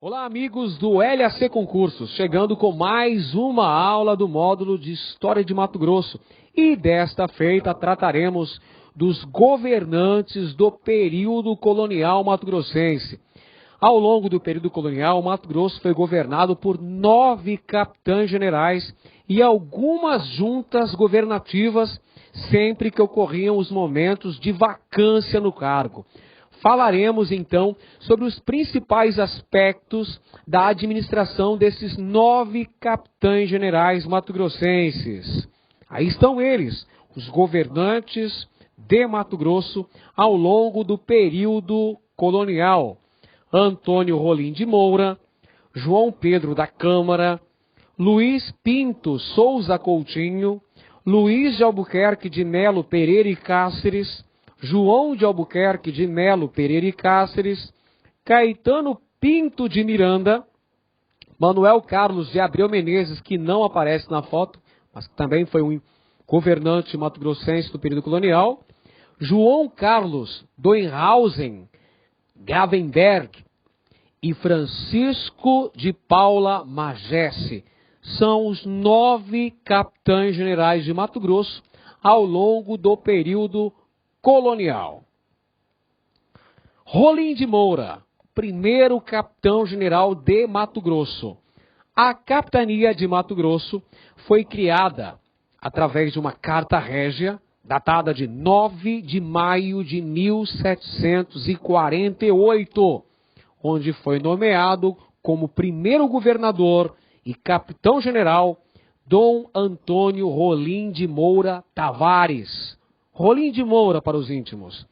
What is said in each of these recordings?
Olá, amigos do LAC Concursos, chegando com mais uma aula do módulo de História de Mato Grosso. E desta feita trataremos dos governantes do período colonial mato-grossense. Ao longo do período colonial, Mato Grosso foi governado por 9 capitães-generais e algumas juntas governativas, sempre que ocorriam os momentos de vacância no cargo. Falaremos, então, sobre os principais aspectos da administração desses 9 capitães-generais mato-grossenses. Aí estão eles, os governantes de Mato Grosso ao longo do período colonial. Antônio Rolim de Moura, João Pedro da Câmara, Luiz Pinto Souza Coutinho, Luiz de Albuquerque de Melo Pereira e Cáceres, João de Albuquerque de Melo Pereira e Cáceres, Caetano Pinto de Miranda, Manuel Carlos de Abreu Menezes, que não aparece na foto, mas que também foi um governante mato-grossense do período colonial, João Carlos Doenhausen Gravenberg e Francisco de Paula Magesse. São os 9 capitães-generais de Mato Grosso ao longo do período colonial. Rolim de Moura, primeiro capitão-general de Mato Grosso. A capitania de Mato Grosso foi criada através de uma carta régia, datada de 9 de maio de 1748, onde foi nomeado como primeiro governador e capitão-general Dom Antônio Rolim de Moura Tavares. Rolim de Moura para os íntimos.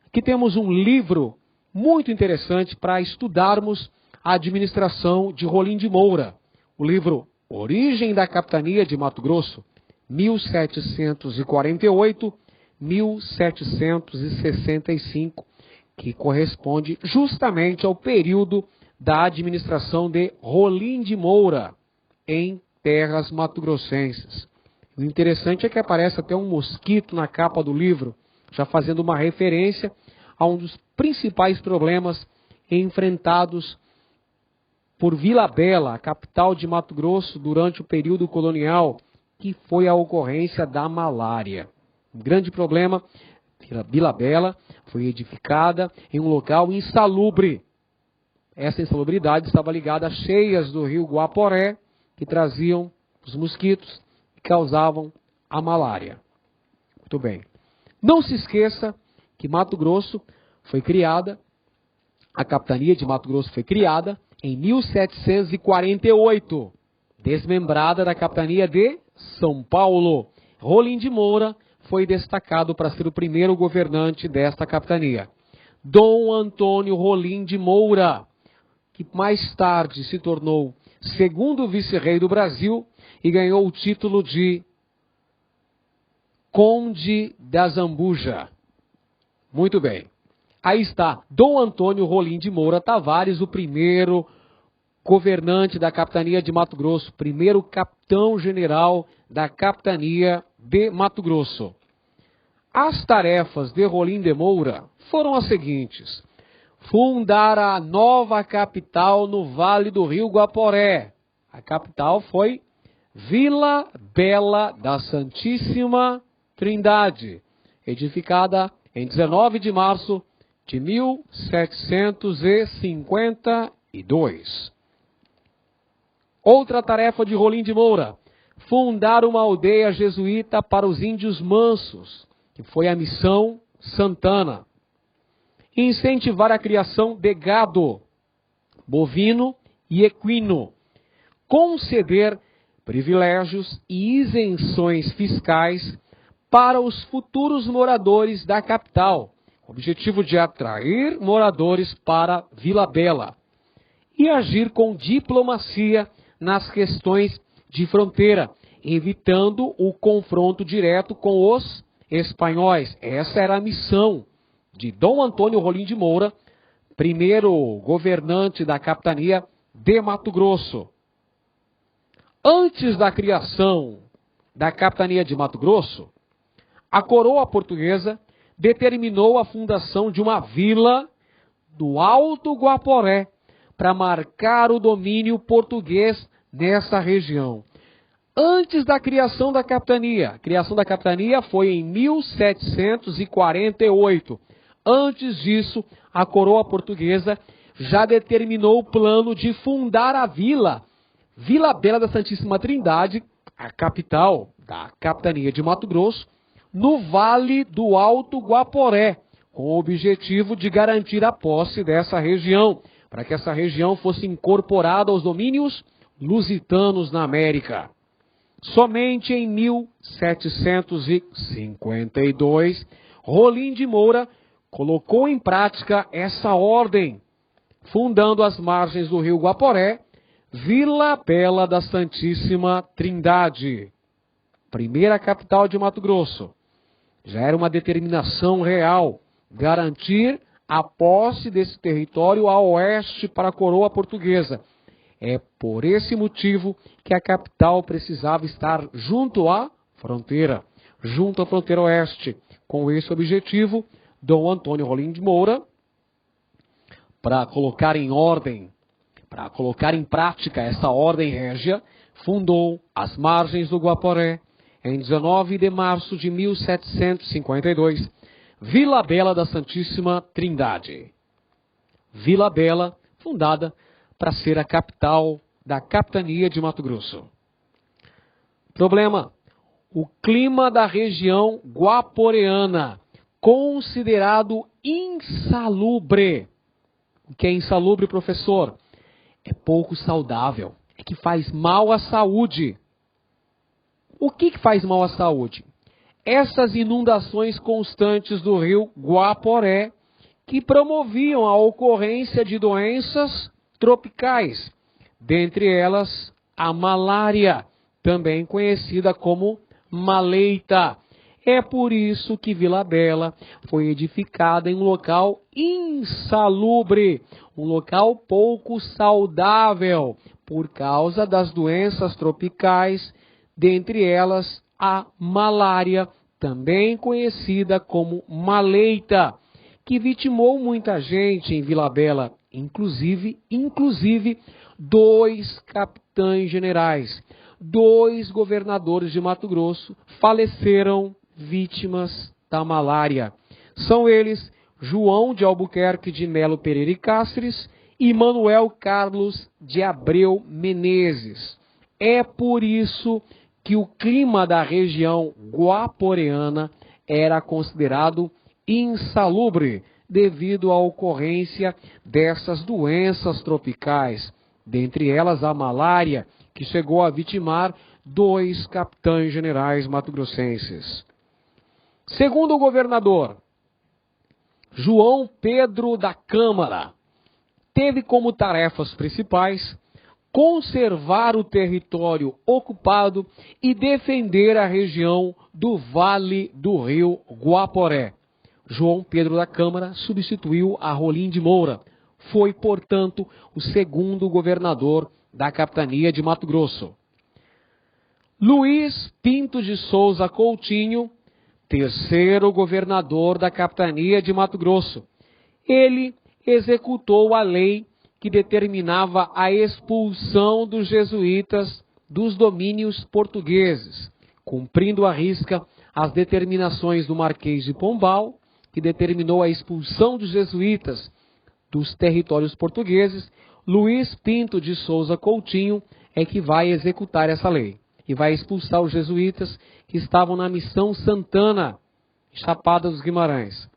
Aqui temos um livro muito interessante para estudarmos a administração de Rolim de Moura. O livro Origem da Capitania de Mato Grosso, 1748-1765, que corresponde justamente ao período da administração de Rolim de Moura em terras mato-grossenses. O interessante é que aparece até um mosquito na capa do livro, já fazendo uma referência a um dos principais problemas enfrentados por Vila Bela, a capital de Mato Grosso, durante o período colonial, que foi a ocorrência da malária. Um grande problema, Vila Bela foi edificada em um local insalubre. Essa insalubridade estava ligada às cheias do rio Guaporé, que traziam os mosquitos e causavam a malária. Muito bem. Não se esqueça que Mato Grosso foi criada, a capitania de Mato Grosso foi criada em 1748, desmembrada da capitania de São Paulo. Rolim de Moura foi destacado para ser o primeiro governante desta capitania. Dom Antônio Rolim de Moura, que mais tarde se tornou segundo vice-rei do Brasil e ganhou o título de Conde da Zambuja. Muito bem. Aí está, Dom Antônio Rolim de Moura Tavares, o primeiro governante da capitania de Mato Grosso, primeiro capitão-general da capitania de Mato Grosso. As tarefas de Rolim de Moura foram as seguintes: fundar a nova capital no Vale do Rio Guaporé. A capital foi Vila Bela da Santíssima Trindade, edificada em 19 de março de 1752. Outra tarefa de Rolim de Moura: fundar uma aldeia jesuíta para os índios mansos, que foi a Missão Santana. Incentivar a criação de gado, bovino e equino. Conceder privilégios e isenções fiscais para os futuros moradores da capital, com o objetivo de atrair moradores para Vila Bela. E agir com diplomacia nas questões de fronteira, evitando o confronto direto com os espanhóis. Essa era a missão de Dom Antônio Rolim de Moura, primeiro governante da capitania de Mato Grosso. Antes da criação da capitania de Mato Grosso, a coroa portuguesa determinou a fundação de uma vila do Alto Guaporé para marcar o domínio português nessa região. Antes da criação da capitania, a criação da capitania foi em 1748. Antes disso, a coroa portuguesa já determinou o plano de fundar a Vila Bela da Santíssima Trindade, a capital da capitania de Mato Grosso, no Vale do Alto Guaporé, com o objetivo de garantir a posse dessa região, para que essa região fosse incorporada aos domínios lusitanos na América. Somente em 1752, Rolim de Moura colocou em prática essa ordem, fundando às margens do rio Guaporé, Vila Bela da Santíssima Trindade, primeira capital de Mato Grosso. Já era uma determinação real garantir a posse desse território a oeste para a coroa portuguesa. É por esse motivo que a capital precisava estar junto à fronteira oeste. Com esse objetivo, Dom Antônio Rolim de Moura, para colocar em ordem, para colocar em prática essa ordem régia, fundou às margens do Guaporé, em 19 de março de 1752, Vila Bela da Santíssima Trindade. Vila Bela, fundada para ser a capital da capitania de Mato Grosso. Problema: o clima da região guaporeana, considerado insalubre. O que é insalubre, professor? É pouco saudável, é que faz mal à saúde. O que faz mal à saúde? Essas inundações constantes do rio Guaporé, que promoviam a ocorrência de doenças tropicais, dentre elas a malária, também conhecida como maleita. É por isso que Vila Bela foi edificada em um local insalubre, um local pouco saudável, por causa das doenças tropicais, dentre elas a malária, também conhecida como maleita, que vitimou muita gente em Vila Bela, inclusive 2 capitães generais, 2 governadores de Mato Grosso faleceram vítimas da malária. São eles João de Albuquerque de Melo Pereira e Cáceres e Manuel Carlos de Abreu Menezes. É por isso que o clima da região guaporeana era considerado insalubre devido à ocorrência dessas doenças tropicais, dentre elas a malária, que chegou a vitimar 2 capitães generais mato-grossenses. Segundo o governador, João Pedro da Câmara, teve como tarefas principais conservar o território ocupado e defender a região do Vale do Rio Guaporé. João Pedro da Câmara substituiu a Rolim de Moura. Foi, portanto, o segundo governador da capitania de Mato Grosso. Luiz Pinto de Souza Coutinho, terceiro governador da capitania de Mato Grosso. Ele executou a lei que determinava a expulsão dos jesuítas dos domínios portugueses, cumprindo à risca as determinações do Marquês de Pombal, que determinou a expulsão dos jesuítas dos territórios portugueses. Luiz Pinto de Souza Coutinho é que vai executar essa lei e vai expulsar os jesuítas que estavam na Missão Santana, Chapada dos Guimarães.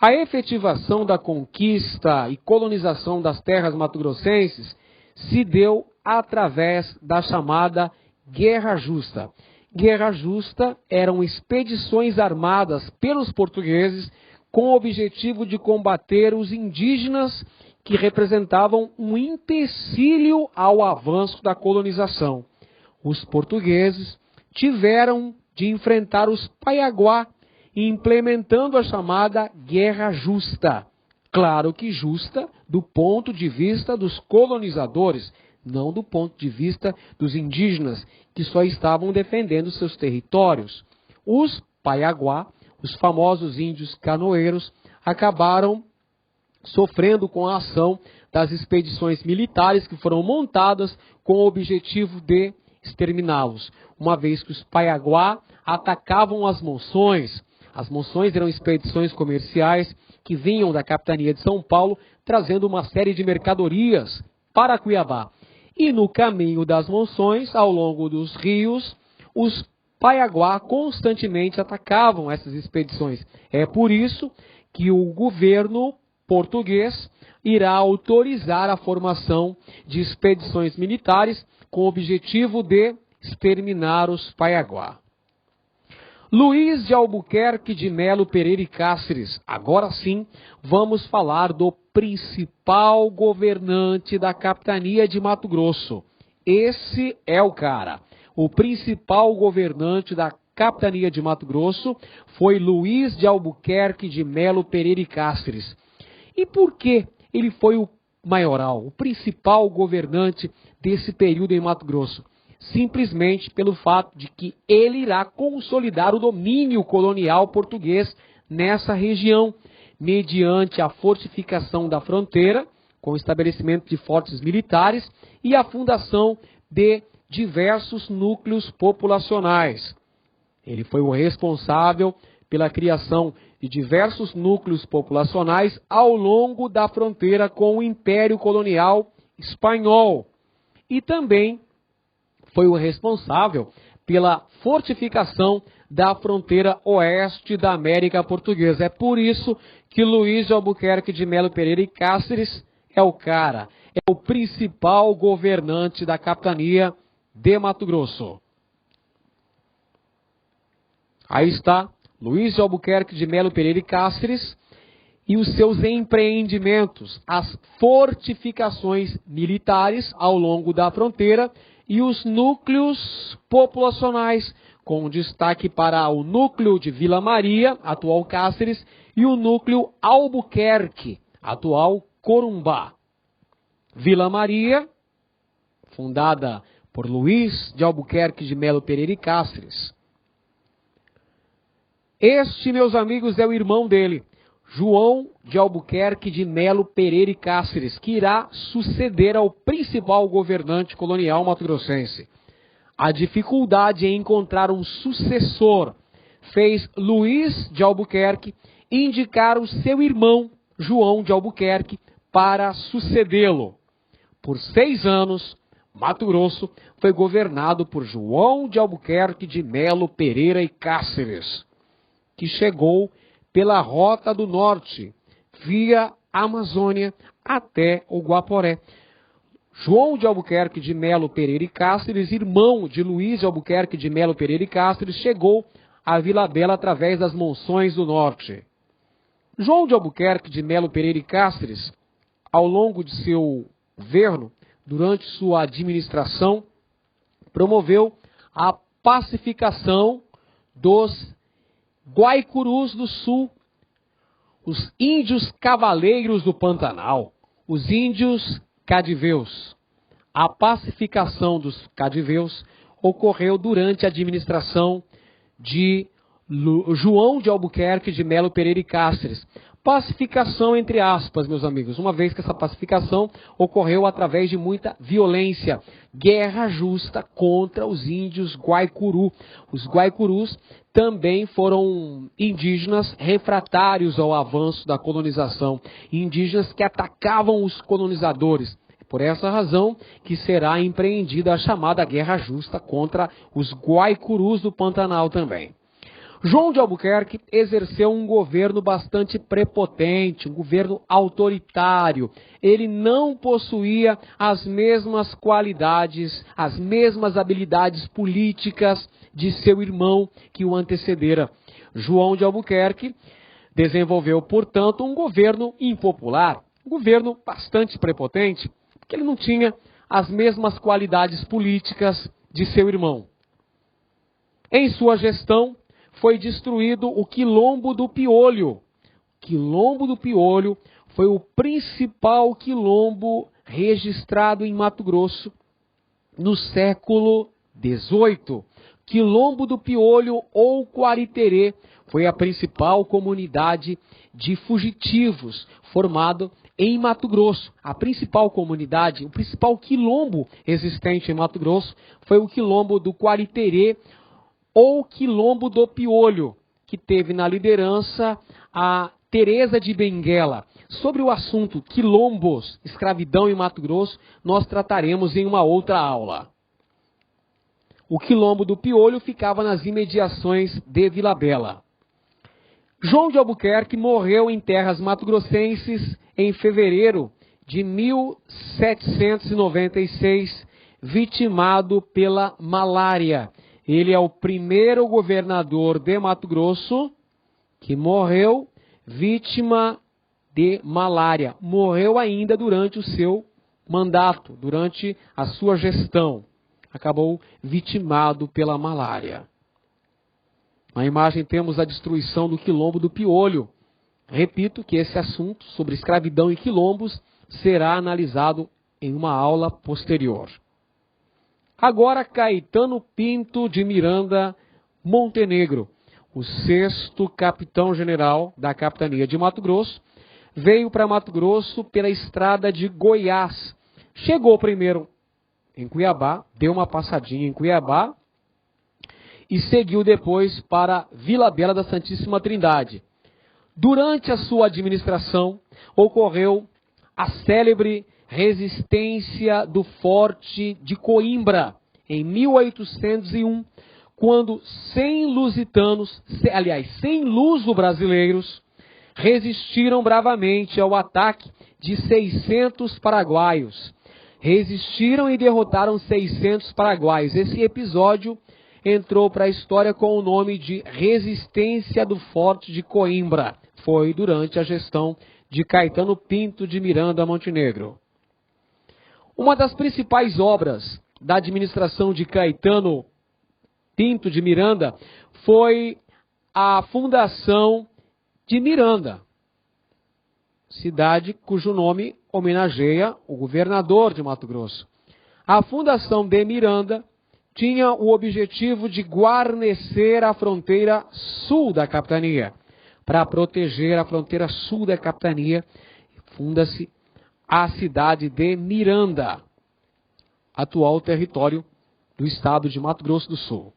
A efetivação da conquista e colonização das terras mato-grossenses se deu através da chamada Guerra Justa. Guerra Justa eram expedições armadas pelos portugueses com o objetivo de combater os indígenas que representavam um empecilho ao avanço da colonização. Os portugueses tiveram de enfrentar os Paiaguá, implementando a chamada Guerra Justa. Claro que justa do ponto de vista dos colonizadores, não do ponto de vista dos indígenas, que só estavam defendendo seus territórios. Os Paiaguá, os famosos índios canoeiros, acabaram sofrendo com a ação das expedições militares que foram montadas com o objetivo de exterminá-los, uma vez que os Paiaguá atacavam as Monções. As Monções eram expedições comerciais que vinham da capitania de São Paulo, trazendo uma série de mercadorias para Cuiabá. E no caminho das Monções, ao longo dos rios, os Paiaguá constantemente atacavam essas expedições. É por isso que o governo português irá autorizar a formação de expedições militares com o objetivo de exterminar os Paiaguá. Luiz de Albuquerque de Melo Pereira e Cáceres. Agora sim, vamos falar do principal governante da capitania de Mato Grosso. Esse é o cara. O principal governante da capitania de Mato Grosso foi Luiz de Albuquerque de Melo Pereira e Cáceres. E por que ele foi o maioral, o principal governante desse período em Mato Grosso? Simplesmente pelo fato de que ele irá consolidar o domínio colonial português nessa região, mediante a fortificação da fronteira, com o estabelecimento de fortes militares e a fundação de diversos núcleos populacionais. Ele foi o responsável pela criação de diversos núcleos populacionais ao longo da fronteira com o Império Colonial Espanhol. E também foi o responsável pela fortificação da fronteira oeste da América Portuguesa. É por isso que Luiz de Albuquerque de Melo Pereira e Cáceres é o cara, é o principal governante da capitania de Mato Grosso. Aí está Luiz de Albuquerque de Melo Pereira e Cáceres e os seus empreendimentos, as fortificações militares ao longo da fronteira e os núcleos populacionais, com destaque para o núcleo de Vila Maria, atual Cáceres, e o núcleo Albuquerque, atual Corumbá. Vila Maria, fundada por Luiz de Albuquerque de Melo Pereira e Cáceres. Este, meus amigos, é o irmão dele, João de Albuquerque de Melo Pereira e Cáceres, que irá suceder ao principal governante colonial mato-grossense. A dificuldade em encontrar um sucessor fez Luiz de Albuquerque indicar o seu irmão, João de Albuquerque, para sucedê-lo. Por 6 anos, Mato Grosso foi governado por João de Albuquerque de Melo Pereira e Cáceres, que chegou pela Rota do Norte, via Amazônia até o Guaporé. João de Albuquerque de Melo Pereira e Cáceres, irmão de Luiz de Albuquerque de Melo Pereira e Cáceres, chegou a Vila Bela através das Monções do Norte. João de Albuquerque de Melo Pereira e Cáceres, ao longo de seu governo, durante sua administração, promoveu a pacificação dos Guaicurus do Sul, os índios cavaleiros do Pantanal, os índios cadiveus. A pacificação dos cadiveus ocorreu durante a administração de João de Albuquerque de Melo Pereira e Cáceres. Pacificação entre aspas, meus amigos, uma vez que essa pacificação ocorreu através de muita violência, guerra justa contra os índios Guaicuru. Os Guaicurus também foram indígenas refratários ao avanço da colonização, indígenas que atacavam os colonizadores. Por essa razão que será empreendida a chamada Guerra Justa contra os Guaicurus do Pantanal também. João de Albuquerque exerceu um governo bastante prepotente, um governo autoritário. Ele não possuía as mesmas qualidades, as mesmas habilidades políticas de seu irmão que o antecedera. João de Albuquerque desenvolveu, portanto, um governo impopular, um governo bastante prepotente, porque ele não tinha as mesmas qualidades políticas de seu irmão. Em sua gestão, foi destruído o Quilombo do Piolho. Quilombo do Piolho foi o principal quilombo registrado em Mato Grosso no século XVIII, Quilombo do Piolho ou Quariterê foi a principal comunidade de fugitivos formado em Mato Grosso. A principal comunidade, o principal quilombo existente em Mato Grosso foi o Quilombo do Quariterê ou Quilombo do Piolho, que teve na liderança a Teresa de Benguela. Sobre o assunto quilombos, escravidão em Mato Grosso, nós trataremos em uma outra aula. O Quilombo do Piolho ficava nas imediações de Vila Bela. João de Albuquerque morreu em terras mato-grossenses em fevereiro de 1796, vitimado pela malária. Ele é o primeiro governador de Mato Grosso que morreu vítima de malária. Morreu ainda durante o seu mandato, durante a sua gestão. Acabou vitimado pela malária. Na imagem temos a destruição do Quilombo do Piolho. Repito que esse assunto sobre escravidão e quilombos será analisado em uma aula posterior. Agora, Caetano Pinto de Miranda Montenegro, o 6º capitão-general da capitania de Mato Grosso, veio para Mato Grosso pela estrada de Goiás. Chegou primeiro em Cuiabá, deu uma passadinha em Cuiabá e seguiu depois para Vila Bela da Santíssima Trindade. Durante a sua administração, ocorreu a célebre resistência do Forte de Coimbra, em 1801, quando 100 lusitanos, 100 luso-brasileiros, resistiram bravamente ao ataque de 600 paraguaios. Resistiram e derrotaram 600 paraguaios. Esse episódio entrou para a história com o nome de Resistência do Forte de Coimbra. Foi durante a gestão de Caetano Pinto de Miranda Montenegro. Uma das principais obras da administração de Caetano Pinto de Miranda foi a fundação de Miranda, cidade cujo nome homenageia o governador de Mato Grosso. A fundação de Miranda tinha o objetivo de guarnecer a fronteira sul da capitania. Para proteger a fronteira sul da capitania, funda-se a cidade de Miranda, atual território do estado de Mato Grosso do Sul.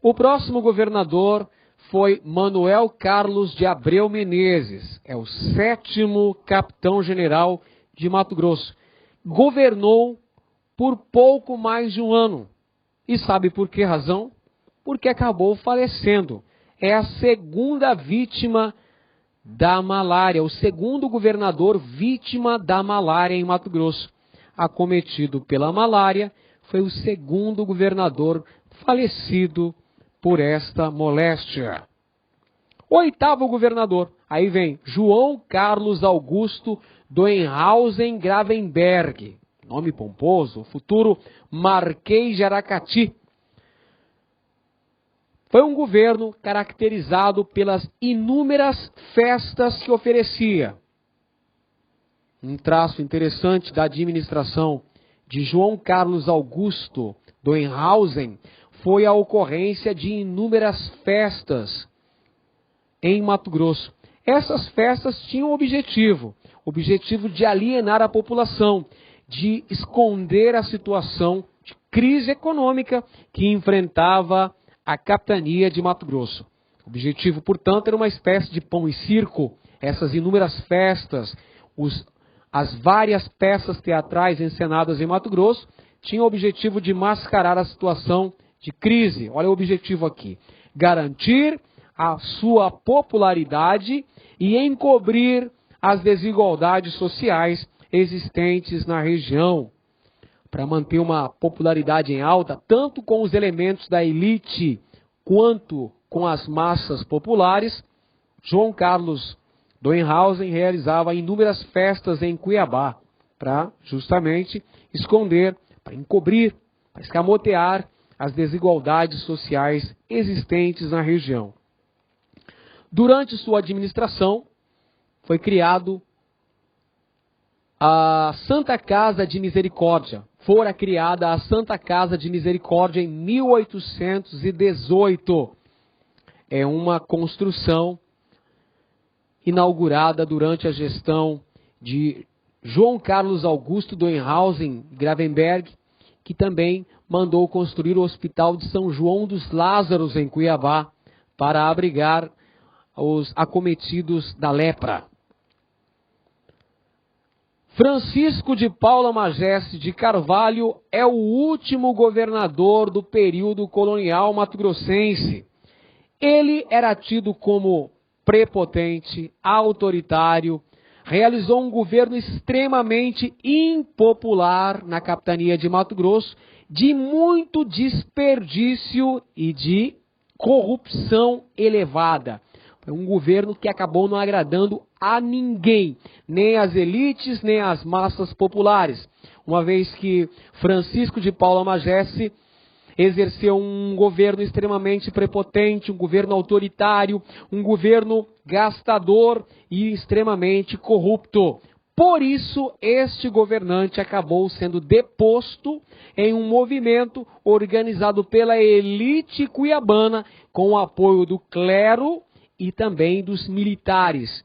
O próximo governador foi Manuel Carlos de Abreu Menezes, é o 7º capitão-general de Mato Grosso. Governou por pouco mais de um ano. E sabe por que razão? Porque acabou falecendo. É a segunda vítima da malária, o segundo governador vítima da malária em Mato Grosso. Acometido pela malária, foi o segundo governador falecido por esta moléstia. 8º governador, aí vem João Carlos Augusto Doenhausen Gravenberg, nome pomposo, futuro Marquês de Aracati. Foi um governo caracterizado pelas inúmeras festas que oferecia. Um traço interessante da administração de João Carlos Augusto Doenhausen foi a ocorrência de inúmeras festas em Mato Grosso. Essas festas tinham o objetivo de alienar a população, de esconder a situação de crise econômica que enfrentava a capitania de Mato Grosso. O objetivo, portanto, era uma espécie de pão e circo. Essas inúmeras festas, as várias peças teatrais encenadas em Mato Grosso, tinham o objetivo de mascarar a situação de crise. Olha o objetivo aqui: garantir a sua popularidade e encobrir as desigualdades sociais existentes na região. Para manter uma popularidade em alta, tanto com os elementos da elite quanto com as massas populares, João Carlos Doenhausen realizava inúmeras festas em Cuiabá, para justamente esconder, para encobrir, para escamotear as desigualdades sociais existentes na região. Durante sua administração, foi criado a Santa Casa de Misericórdia. Fora criada a Santa Casa de Misericórdia em 1818. É uma construção inaugurada durante a gestão de João Carlos Augusto Doenhausen Gravenberg, que também mandou construir o Hospital de São João dos Lázaros em Cuiabá para abrigar os acometidos da lepra. Francisco de Paula Mageste de Carvalho é o último governador do período colonial mato-grossense. Ele era tido como prepotente, autoritário, realizou um governo extremamente impopular na capitania de Mato Grosso, de muito desperdício e de corrupção elevada. Foi um governo que acabou não agradando a ninguém, nem as elites, nem as massas populares, uma vez que Francisco de Paula Mageste exerceu um governo extremamente prepotente, um governo autoritário, um governo gastador e extremamente corrupto. Por isso, este governante acabou sendo deposto em um movimento organizado pela elite cuiabana, com o apoio do clero e também dos militares.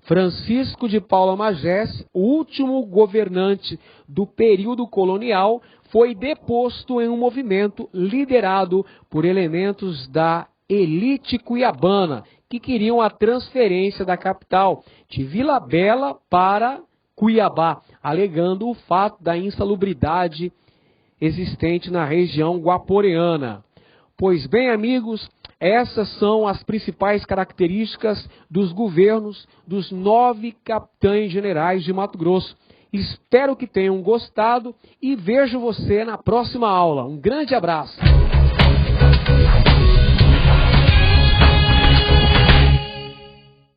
Francisco de Paula Mageste, o último governante do período colonial, foi deposto em um movimento liderado por elementos da elite cuiabana, que queriam a transferência da capital de Vila Bela para Cuiabá, alegando o fato da insalubridade existente na região guaporeana. Pois bem, amigos, essas são as principais características dos governos dos 9 capitães generais de Mato Grosso. Espero que tenham gostado e vejo você na próxima aula. Um grande abraço!